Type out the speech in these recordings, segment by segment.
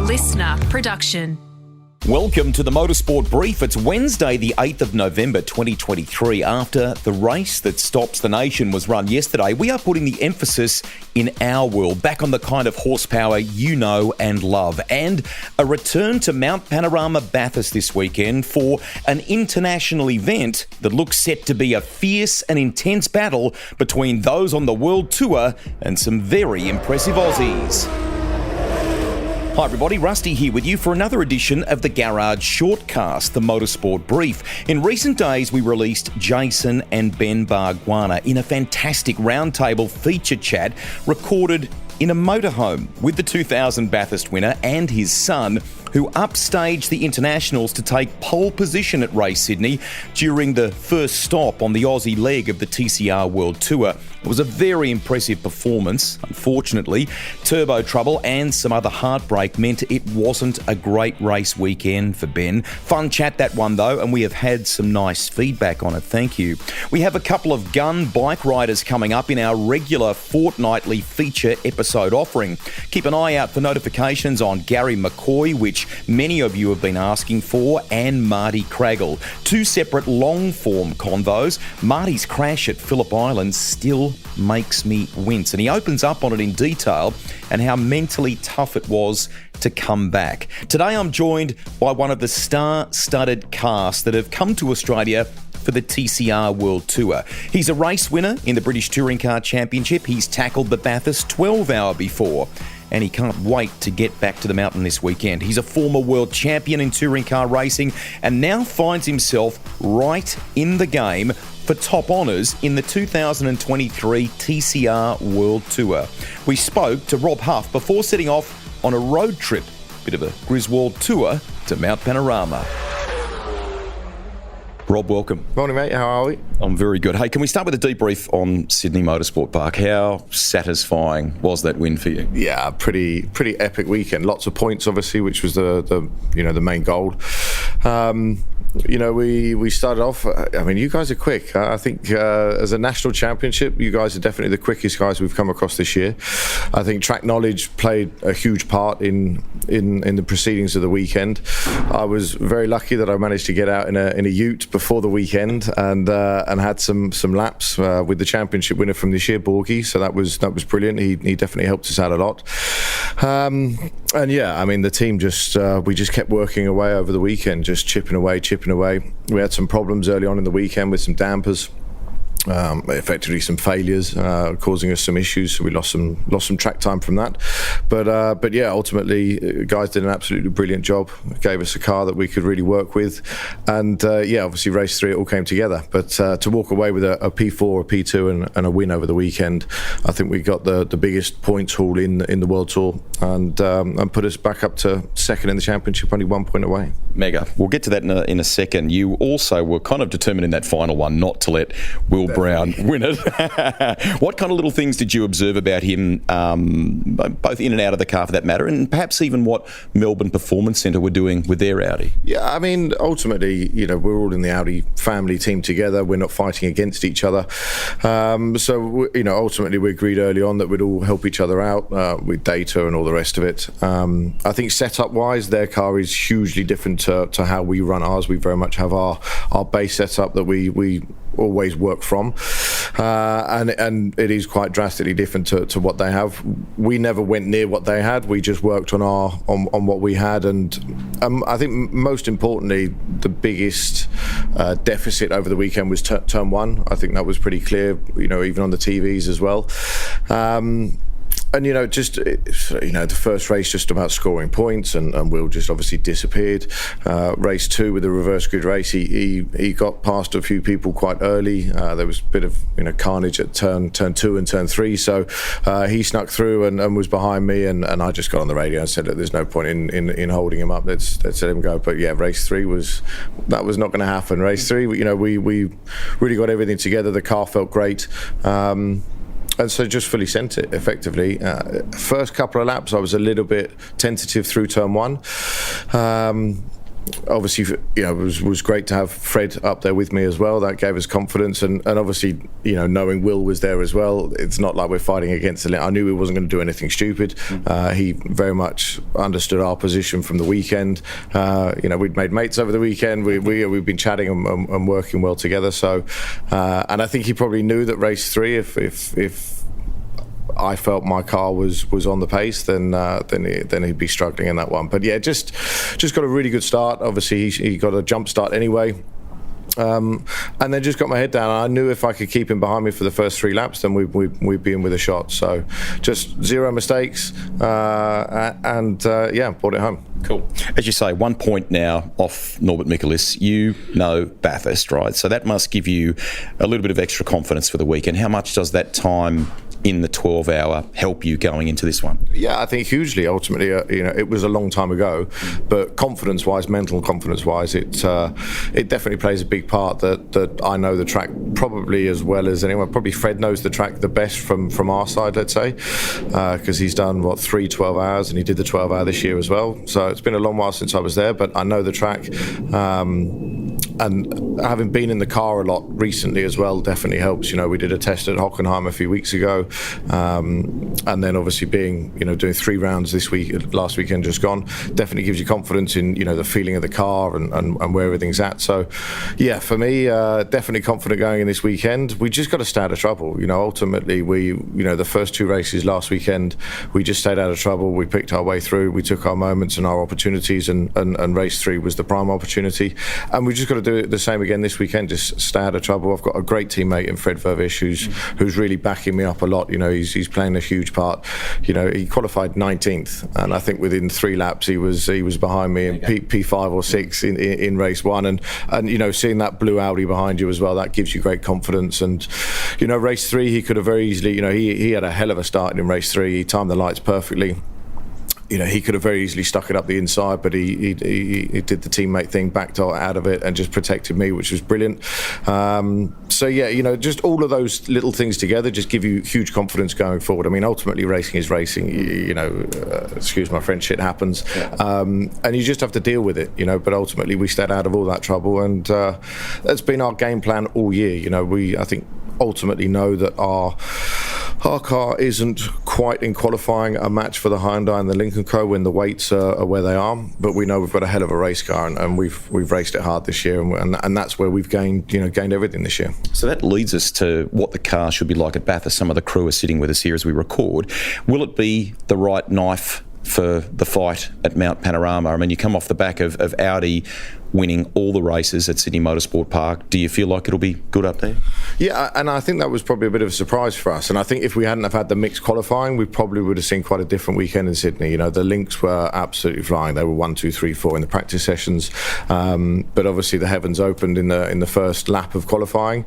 listener production. Welcome to the Motorsport Brief. It's Wednesday, the 8th of November 2023. After the race that stops the nation was run yesterday, we are putting the emphasis in our world, back on the kind of horsepower you know and love, and a return to Mount Panorama Bathurst this weekend for an international event that looks set to be a fierce and intense battle between those on the World Tour and some very impressive Aussies. Hi everybody, Rusty here with you for another edition of the Garage Shortcast, the Motorsport Brief. In recent days, we released Jason and Ben Bargwanna in a fantastic roundtable feature chat recorded in a motorhome with the 2000 Bathurst winner and his son, who upstaged the internationals to take pole position at Race Sydney during the first stop on the Aussie leg of the TCR World Tour. It was a very impressive performance. Unfortunately, turbo trouble and some other heartbreak meant it wasn't a great race weekend for Ben. Fun chat that one though, and we have had some nice feedback on it. Thank you. We have a couple of gun bike riders coming up in our regular fortnightly feature episode offering. Keep an eye out for notifications on Gary McCoy, which many of you have been asking for, and Marty Craggle. Two separate long-form convos. Marty's crash at Phillip Island still makes me wince, and he opens up on it in detail and how mentally tough it was to come back. Today I'm joined by one of the star-studded cast that have come to Australia for the TCR World Tour. He's a race winner in the British Touring Car Championship. He's tackled the Bathurst 12-hour before, and he can't wait to get back to the mountain this weekend. He's a former world champion in touring car racing and now finds himself right in the game for top honours in the 2023 TCR World Tour. We spoke to Rob Huff before setting off on a road trip, bit of a Griswold Tour to Mount Panorama. Rob, welcome. Morning, mate. How are we? I'm very good. Hey, can we start with a debrief on Sydney Motorsport Park? How satisfying was that win for you? Yeah, pretty epic weekend. Lots of points, obviously, which was the main goal. We started off. I mean, you guys are quick. I think as a national championship, you guys are definitely the quickest guys we've come across this year. I think track knowledge played a huge part in the proceedings of the weekend. I was very lucky that I managed to get out in a ute before the weekend and had some laps with the championship winner from this year, Borgie. So that was brilliant. He definitely helped us out a lot. And yeah, I mean, the team we just kept working away over the weekend, just chipping away. We had some problems early on in the weekend with some dampers. Effectively some failures causing us some issues, so we lost some track time from that, but yeah, ultimately guys did an absolutely brilliant job, gave us a car that we could really work with, and yeah, obviously race 3 it all came together, but to walk away with a P4, a P2 and a win over the weekend, I think we got the biggest points haul in the World Tour, and put us back up to second in the championship, only 1 point away. Mega. We'll get to that in a second. You also were kind of determined in that final one not to let Will Brown win it. What kind of little things did you observe about him, both in and out of the car for that matter, and perhaps even what Melbourne Performance Centre were doing with their Audi? Yeah, I mean, ultimately, we're all in the Audi family team together. We're not fighting against each other. So, ultimately we agreed early on that we'd all help each other out with data and all the rest of it. I think setup-wise, their car is hugely different to how we run ours. We very much have our base setup that we always work from, and it is quite drastically different to what they have. We never went near what they had. We just worked on what we had, and I think most importantly, the biggest deficit over the weekend was turn 1. I think that was pretty clear, even on the TVs as well. And the first race just about scoring points, and Will just obviously disappeared. Race 2 with the reverse grid race, he got past a few people quite early. There was a bit of carnage at turn 2 and turn 3, so he snuck through and was behind me, and I just got on the radio and said that there's no point in holding him up. Let's let him go. But yeah, race 3 was not going to happen. Race 3, we really got everything together. The car felt great. And so just fully sent it effectively. First couple of laps, I was a little bit tentative through turn 1. obviously, it was great to have Fred up there with me as well. That gave us confidence, and obviously, knowing Will was there as well, it's not like we're fighting against the limit. I knew he wasn't going to do anything stupid. He very much understood our position from the weekend. We'd made mates over the weekend. We've been chatting and working well together. So, and I think he probably knew that race 3, if I felt my car was on the pace, then he'd be struggling in that one. But yeah, just got a really good start. Obviously, he got a jump start anyway. And then just got my head down. I knew if I could keep him behind me for the first 3 laps, then we'd be in with a shot. So just 0 mistakes, and brought it home. Cool. As you say, 1 point now off Norbert Mikulis. You know Bathurst, right? So that must give you a little bit of extra confidence for the weekend. How much does that time in the 12-hour help you going into this one? Yeah, I think hugely. Ultimately, it was a long time ago, but confidence-wise, mental confidence-wise, it definitely plays a big part that I know the track probably as well as anyone. Probably Fred knows the track the best from our side, let's say, because he's done 3 12 hours, and he did the 12-hour this year as well. So it's been a long while since I was there, but I know the track. And having been in the car a lot recently as well definitely helps. We did a test at Hockenheim a few weeks ago, and then obviously being doing 3 rounds last weekend just gone, definitely gives you confidence in the feeling of the car and where everything's at. So yeah, for me, definitely confident going in this weekend. We just got to stay out of trouble. Ultimately we the first 2 races last weekend, we just stayed out of trouble. We picked our way through. We took our moments and our opportunities, and race 3 was the prime opportunity. And we just got to do it the same again this weekend. Just stay out of trouble. I've got a great teammate in Fred Vervish who's really backing me up a lot. He's playing a huge part. He qualified 19th, and I think within 3 laps he was behind me in P5 or 6 in race 1. And seeing that blue Audi behind you as well, that gives you great confidence. And race 3, he could have very easily. He had a hell of a start in race 3. He timed the lights perfectly. He could have very easily stuck it up the inside, but he did the teammate thing, backed out of it, and just protected me, which was brilliant. So yeah, just all of those little things together just give you huge confidence going forward. I mean, ultimately, racing is racing. Excuse my French, shit happens, and you just have to deal with it. But ultimately, we stayed out of all that trouble, and that's been our game plan all year. I think ultimately know that our car isn't quite in qualifying a match for the Hyundai and the Lincoln Co when the weights are where they are, but we know we've got a hell of a race car, and we've raced it hard this year, and that's where we've gained everything this year. So that leads us to what the car should be like at Bathurst. Some of the crew are sitting with us here as we record. Will it be the right knife for the fight at Mount Panorama? I mean, you come off the back of Audi winning all the races at Sydney Motorsport Park. Do you feel like it'll be good up there? Yeah, and I think that was probably a bit of a surprise for us. And I think if we hadn't have had the mixed qualifying, we probably would have seen quite a different weekend in Sydney. The links were absolutely flying. They were 1, 2, 3, 4 in the practice sessions. But obviously the heavens opened in the first lap of qualifying.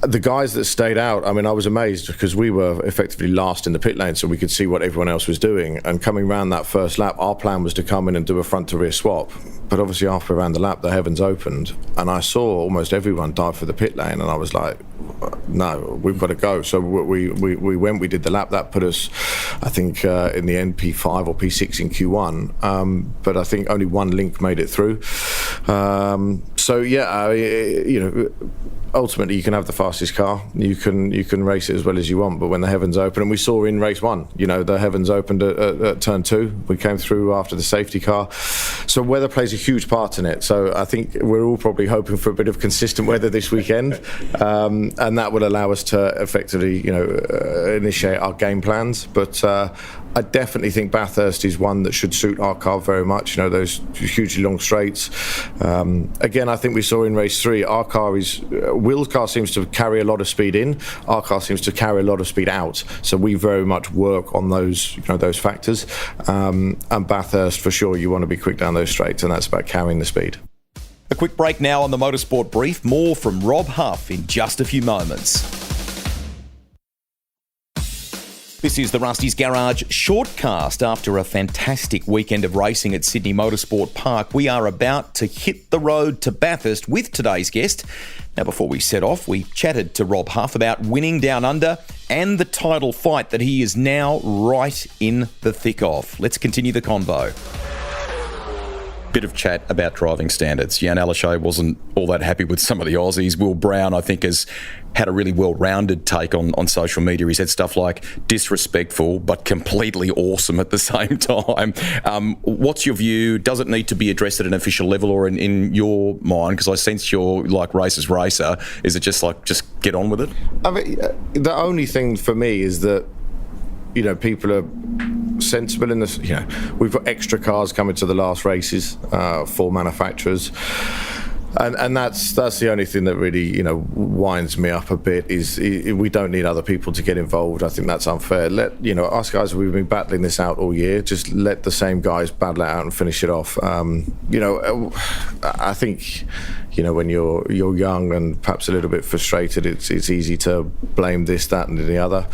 The guys that stayed out, I mean, I was amazed because we were effectively last in the pit lane, so we could see what everyone else was doing. And coming around that first lap, our plan was to come in and do a front to rear swap. But obviously after around the lap, the heavens opened, and I saw almost everyone dive for the pit lane, and I was like, no, we've got to go. So we went, we did the lap. That put us, I think, in the end P5 or P6 in Q1. But I think only 1 link made it through. So yeah, ultimately you can have the fastest car, you can race it as well as you want, but when the heavens open, and we saw in race 1, the heavens opened at turn 2, we came through after the safety car, so weather plays a huge part in it. So I think we're all probably hoping for a bit of consistent weather this weekend, and that will allow us to effectively initiate our game plans. But I definitely think Bathurst is one that should suit our car very much. Those hugely long straights. Again, I think we saw in race 3, our car Will's car seems to carry a lot of speed in. Our car seems to carry a lot of speed out. So we very much work on those factors. And Bathurst, for sure, you want to be quick down those straights, and that's about carrying the speed. A quick break now on the Motorsport Brief. More from Rob Huff in just a few moments. This is the Rusty's Garage shortcast. After a fantastic weekend of racing at Sydney Motorsport Park, we are about to hit the road to Bathurst with today's guest. Now, before we set off, we chatted to Rob Huff about winning Down Under and the title fight that he is now right in the thick of. Let's continue the convo. bit of chat about driving standards. Jan Aleshay wasn't all that happy with some of the Aussies. Will Brown, I think, has had a really well-rounded take on social media. He said stuff like disrespectful but completely awesome at the same time. What's your view? Does it need to be addressed at an official level, or in your mind, because I sense you're like racer's racer, is it just get on with it? I mean, the only thing for me is that, you know, people are sensible in this. You know, we've got extra cars coming to the last races for manufacturers. And that's the only thing that really, you know, winds me up a bit is we don't need other people to get involved. I think that's unfair. Us guys, we've been battling this out all year. Just let the same guys battle it out and finish it off. I think, you know, when you're young and perhaps a little bit frustrated, it's easy to blame this, that, and the other.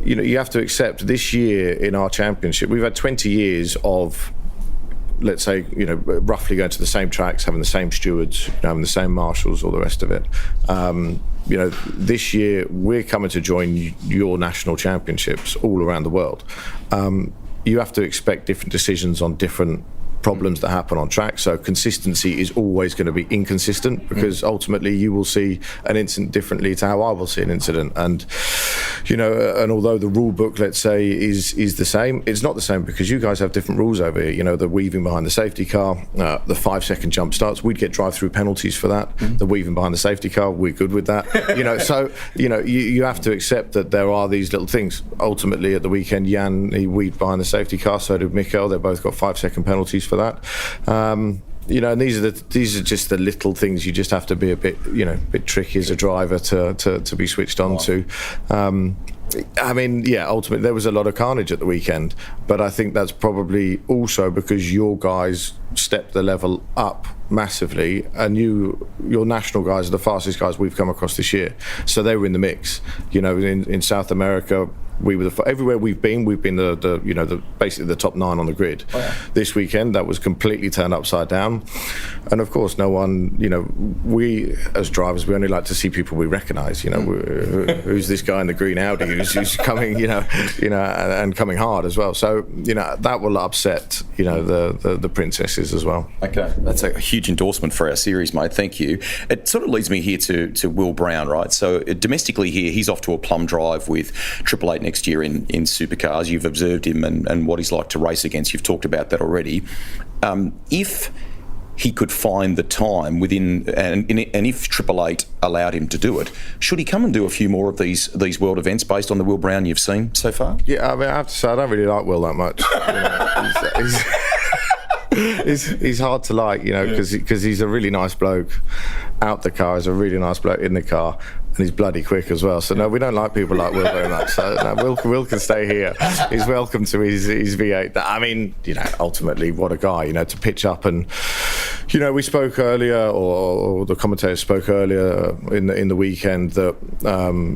You know, you have to accept this year in our championship, we've had 20 years of, let's say, you know, roughly going to the same tracks, having the same stewards, having the same marshals, all the rest of it. You know, this year we're coming to join your national championships all around the world. You have to expect different decisions on different problems that happen on track. So consistency is always going to be inconsistent, because ultimately you will see an incident differently to how I will see an incident. And, you know, and although the rule book, let's say, is the same, it's not the same because you guys have different rules over here. You know, the weaving behind the safety car, the 5-second jump starts, we'd get drive-through penalties for that. The weaving behind the safety car, we're good with that. You know, so, you know, you have to accept that there are these little things. Ultimately, at the weekend, Jan, he weaved behind the safety car, so did Mikkel. They both got 5-second penalties for that. You know, and these are just the little things you just have to be a bit tricky as a driver to be switched on to. I mean, yeah, ultimately there was a lot of carnage at the weekend, but I think that's probably also because your guys stepped the level up massively, and your national guys are the fastest guys we've come across this year, so they were in the mix. You know, in South America, we were everywhere we've been basically the top 9 on the grid. Oh, yeah. This weekend that was completely turned upside down, and of course no one, you know, we as drivers, we only like to see people we recognise. You know, who's this guy in the green Audi who's coming, you know, and coming hard as well. So, you know, that will upset, you know, the princesses as well. Okay, that's a huge endorsement for our series, mate. Thank you. It sort of leads me here to Will Brown, right? So domestically here, he's off to a plum drive with Triple Eight next year in supercars. You've observed him and what he's like to race against. You've talked about that already. If he could find the time within, and if Triple Eight allowed him to do it, should he come and do a few more of these world events based on the Will Brown you've seen so far? Yeah, I mean, I have to say, I don't really like Will that much. He's hard to like, you know, because he's a really nice bloke out the car, he's a really nice bloke in the car, and he's bloody quick as well. So no, we don't like people like Will very much. So no, Will can stay here. He's welcome to his V8. I mean, you know, ultimately, what a guy, you know, to pitch up. And, you know, we spoke earlier, or the commentators spoke earlier in the weekend that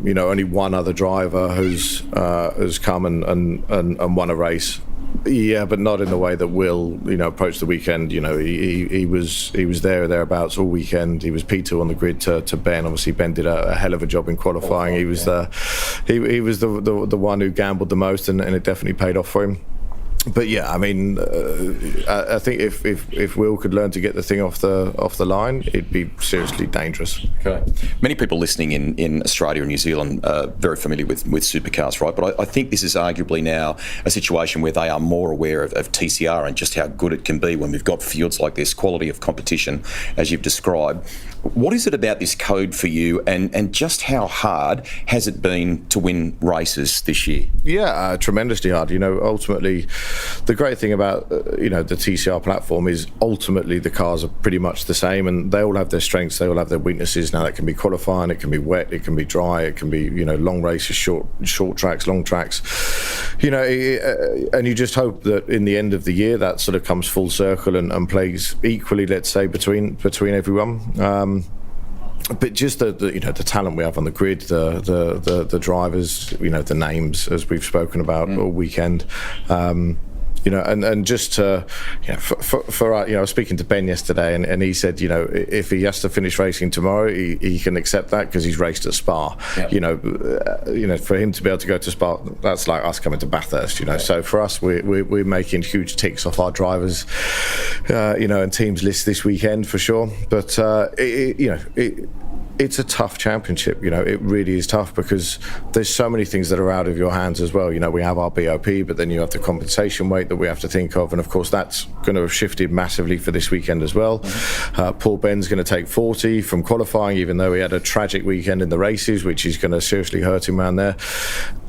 you know, only one other driver has come and won a race. Yeah, but not in the way that Will, you know, approached the weekend. You know, he was there or thereabouts all weekend. He was P2 on the grid to Ben. Obviously, Ben did a hell of a job in qualifying. He was the one who gambled the most, and it definitely paid off for him. But yeah, I mean, I think if Will could learn to get the thing off the line, it'd be seriously dangerous. Okay. Many people listening in Australia and New Zealand are very familiar with supercars, right? But I think this is arguably now a situation where they are more aware of TCR and just how good it can be when we've got fields like this, quality of competition, as you've described. What is it about this code for you, and just how hard has it been to win races this year? Yeah, tremendously hard. You know, ultimately, the great thing about you know, the TCR platform is ultimately the cars are pretty much the same, and they all have their strengths, they all have their weaknesses. Now that can be qualifying, it can be wet, it can be dry, it can be, you know, long races, short tracks, long tracks. You know, and you just hope that in the end of the year that sort of comes full circle and plays equally, let's say, between everyone. But just the you know, the talent we have on the grid, the drivers, you know, the names as we've spoken about all weekend. And just to, for I was speaking to Ben yesterday, and he said, if he has to finish racing tomorrow, he can accept that because he's raced at Spa. Yeah. For him to be able to go to Spa, that's like us coming to Bathurst. So for us, we're making huge ticks off our drivers, and teams list this weekend for sure. But it's a tough championship. It really is tough because there's so many things that are out of your hands as well. We have our BOP, but then you have the compensation weight that we have to think of, and of course that's going to have shifted massively for this weekend as well. Paul Ben's going to take 40 from qualifying, even though he had a tragic weekend in the races, which is going to seriously hurt him around there.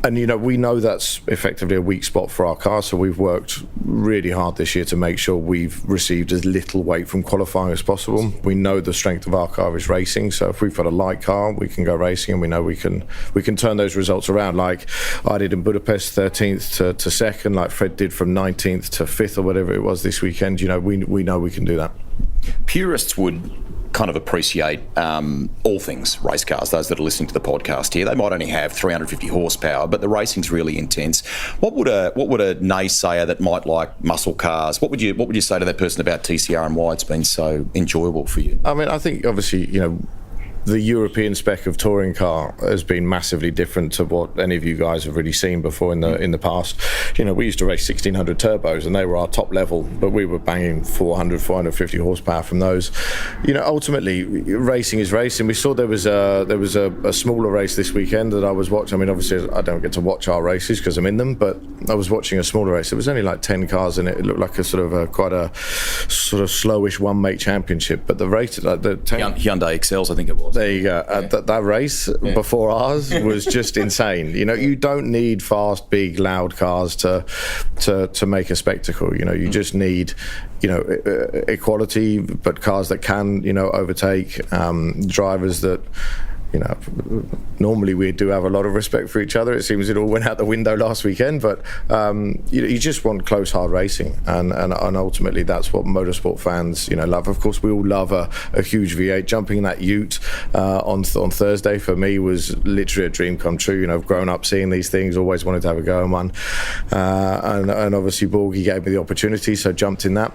And we know that's effectively a weak spot for our car, so we've worked really hard this year to make sure we've received as little weight from qualifying as possible. We know the strength of our car is racing, so if we've got a light car, we can go racing, and we know we can turn those results around, like I did in Budapest, 13th to 2nd, like Fred did from 19th to 5th or whatever it was this weekend. We know we can do that. Purists would kind of appreciate all things race cars. Those that are listening to the podcast here, they might only have 350 horsepower, but the racing's really intense. What would a naysayer that might like muscle cars? What would you say to that person about TCR and why it's been so enjoyable for you? I mean, I think obviously the European spec of touring car has been massively different to what any of you guys have really seen before in the past. We used to race 1600 turbos, and they were our top level, but we were banging 450 horsepower from those. Ultimately, racing is racing. We saw there was a smaller race this weekend that I was watching. I mean, obviously, I don't get to watch our races because I'm in them, but I was watching a smaller race. There was only like 10 cars in it. It looked like quite a sort of slowish one-make championship, but the race, the Hyundai XLs, I think it was. There you go. That race before ours was just insane. You don't need fast, big, loud cars to make a spectacle. You just need equality, but cars that can overtake, drivers that normally we do have a lot of respect for each other. It seems it all went out the window last weekend, but you just want close, hard racing, and ultimately that's what motorsport fans love. Of course, we all love a huge V8. Jumping in that Ute on Thursday for me was literally a dream come true. I've grown up seeing these things, always wanted to have a go in one, and obviously Borgie gave me the opportunity, so jumped in that.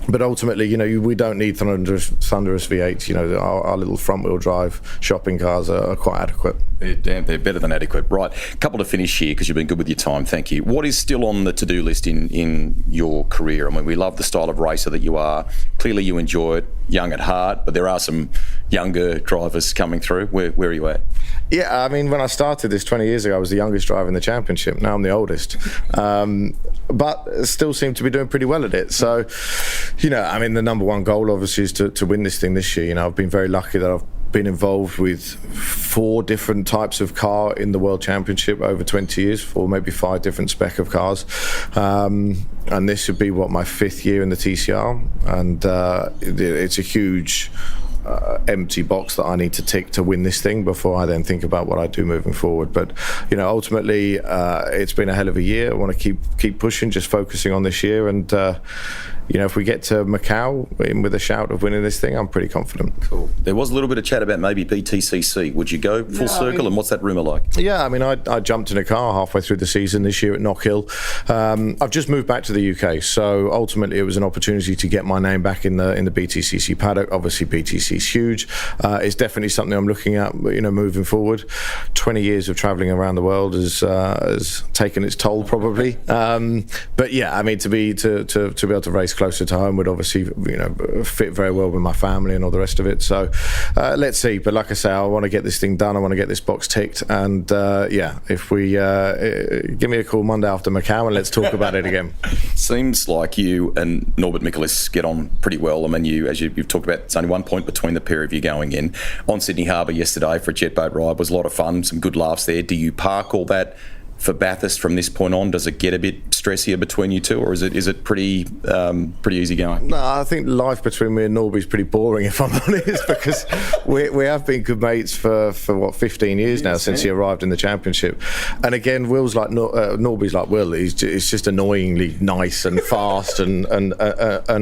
But ultimately, we don't need thunderous V8s. Our little front-wheel drive shopping cars are quite adequate. They're better than adequate. Right, a couple to finish here because you've been good with your time. Thank you. What is still on the to-do list in your career? I mean, we love the style of racer that you are. Clearly, you enjoy it. Young at heart, but there are some younger drivers coming through. Where are you at? Yeah, I mean, when I started this 20 years ago, I was the youngest driver in the championship. Now I'm the oldest, but still seem to be doing pretty well at it. So, I mean, the number one goal obviously is to win this thing this year. I've been very lucky that I've been involved with 4 different types of car in the World Championship over 20 years, 4, maybe 5 different spec of cars. And this would be, my 5th year in the TCR. And it's a huge empty box that I need to tick to win this thing before I then think about what I do moving forward. But ultimately it's been a hell of a year. I want to keep pushing, just focusing on this year, and if we get to Macau with a shout of winning this thing, I'm pretty confident. Cool. There was a little bit of chat about maybe BTCC. Would you go full circle, and what's that rumour like? Yeah, I mean, I jumped in a car halfway through the season this year at Knockhill. I've just moved back to the UK, so ultimately it was an opportunity to get my name back in the BTCC paddock. Obviously, BTC's huge. It's definitely something I'm looking at, moving forward. 20 years of travelling around the world has taken its toll, probably. But yeah, I mean, to be able to race closer to home would obviously fit very well with my family and all the rest of it. So let's see. But like I say, I want to get this thing done. I want to get this box ticked. And if we give me a call Monday after Macau and let's talk about it again. Seems like you and Norbert Michaelis get on pretty well. I mean, you've talked about, it's only 1 point between the pair of you going in. On Sydney Harbour yesterday for a jet boat ride was a lot of fun, some good laughs there. Do you park all that for Bathurst from this point on? Does it get a bit stressier between you two, or is it pretty easy going? No, I think life between me and Norby is pretty boring, if I'm honest, because we have been good mates for 15 years now, since he arrived in the championship. And again, Will's like Norby's like Will. He's just annoyingly nice and fast and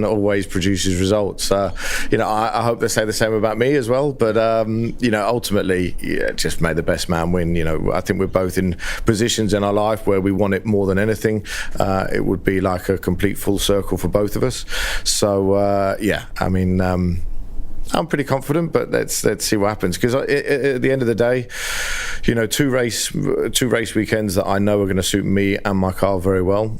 always produces results. I hope they say the same about me as well. But ultimately, just may the best man win. I think we're both in positions situations in our life where we want it more than anything, it would be like a complete full circle for both of us. So yeah, I mean, I'm pretty confident, but let's see what happens. Because at the end of the day, you know, two race weekends that I know are going to suit me and my car very well.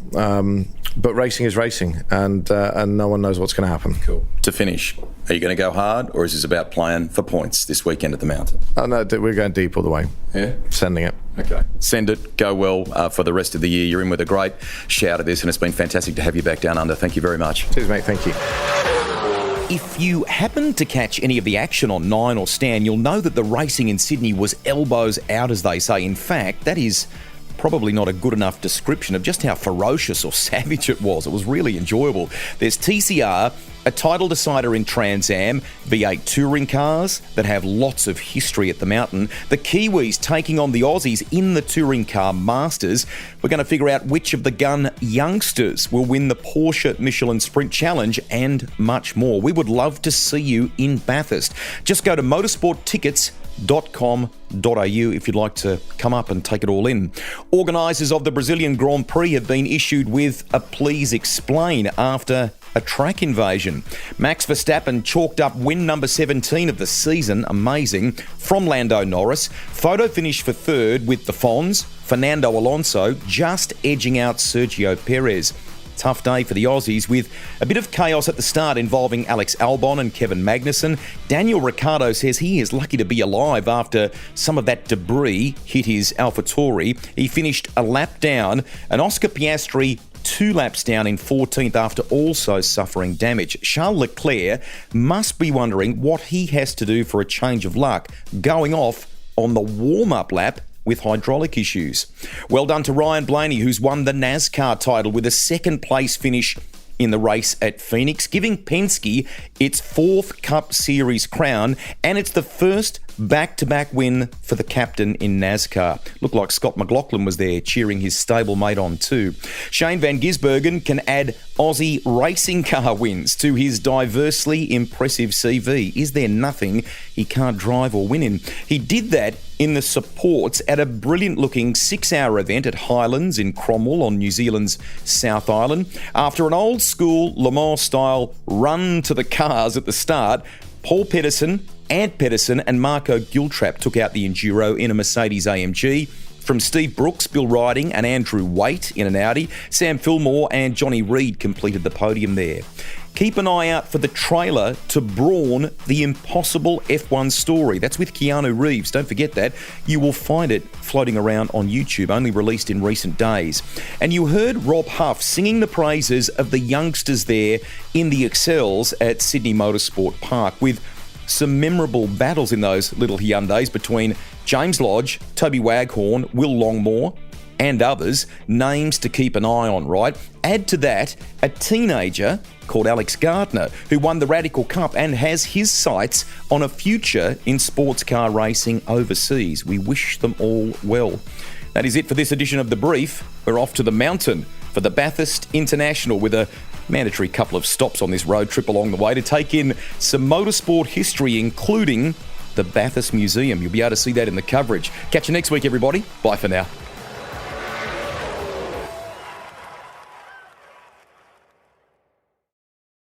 But racing is racing, and no one knows what's going to happen. Cool. To finish, are you going to go hard, or is this about playing for points this weekend at the Mountain? No, we're going deep all the way. Yeah, sending it. Okay, send it. Go well for the rest of the year. You're in with a great shout at this, and it's been fantastic to have you back down under. Thank you very much. Cheers, mate. Thank you. If you happened to catch any of the action on 9 or Stan, you'll know that the racing in Sydney was elbows out, as they say. In fact, that is probably not a good enough description of just how ferocious or savage it was. It was really enjoyable. There's TCR, a title decider in Trans Am, V8 touring cars that have lots of history at the Mountain, the Kiwis taking on the Aussies in the Touring Car Masters. We're going to figure out which of the Gun youngsters will win the Porsche Michelin Sprint Challenge and much more. We would love to see you in Bathurst. Just go to motorsporttickets.com.au if you'd like to come up and take it all in. Organisers of the Brazilian Grand Prix have been issued with a please explain after a track invasion. Max Verstappen chalked up win number 17 of the season, amazing, from Lando Norris. Photo finish for third with the Fonz, Fernando Alonso just edging out Sergio Perez. Tough day for the Aussies with a bit of chaos at the start involving Alex Albon and Kevin Magnussen. Daniel Ricciardo says he is lucky to be alive after some of that debris hit his AlphaTauri. He finished a lap down, and Oscar Piastri 2 laps down in 14th after also suffering damage. Charles Leclerc must be wondering what he has to do for a change of luck, going off on the warm-up lap with hydraulic issues. Well done to Ryan Blaney, who's won the NASCAR title with a second place finish in the race at Phoenix, giving Penske its 4th Cup Series crown, and it's the first back-to-back win for the captain in NASCAR. Looked like Scott McLaughlin was there cheering his stablemate on too. Shane Van Gisbergen can add Aussie racing car wins to his diversely impressive CV. Is there nothing he can't drive or win in? He did that in the supports at a brilliant-looking 6-hour event at Highlands in Cromwell on New Zealand's South Island. After an old-school Le Mans-style run to the cars at the start, Paul Pedersen, Ant Pedersen and Marco Giltrap took out the Enduro in a Mercedes AMG. From Steve Brooks, Bill Riding and Andrew Waite in an Audi, Sam Fillmore and Johnny Reid completed the podium there. Keep an eye out for the trailer to Brawn, the Impossible F1 Story. That's with Keanu Reeves. Don't forget that. You will find it floating around on YouTube, only released in recent days. And you heard Rob Huff singing the praises of the youngsters there in the Excels at Sydney Motorsport Park, with some memorable battles in those little Hyundais between James Lodge, Toby Waghorn, Will Longmore, and others. Names to keep an eye on, right? Add to that a teenager called Alex Gardner, who won the Radical Cup and has his sights on a future in sports car racing overseas. We wish them all well. That is it for this edition of The Brief. We're off to the Mountain for the Bathurst International with a mandatory couple of stops on this road trip along the way to take in some motorsport history, including the Bathurst Museum. You'll be able to see that in the coverage. Catch you next week, everybody. Bye for now.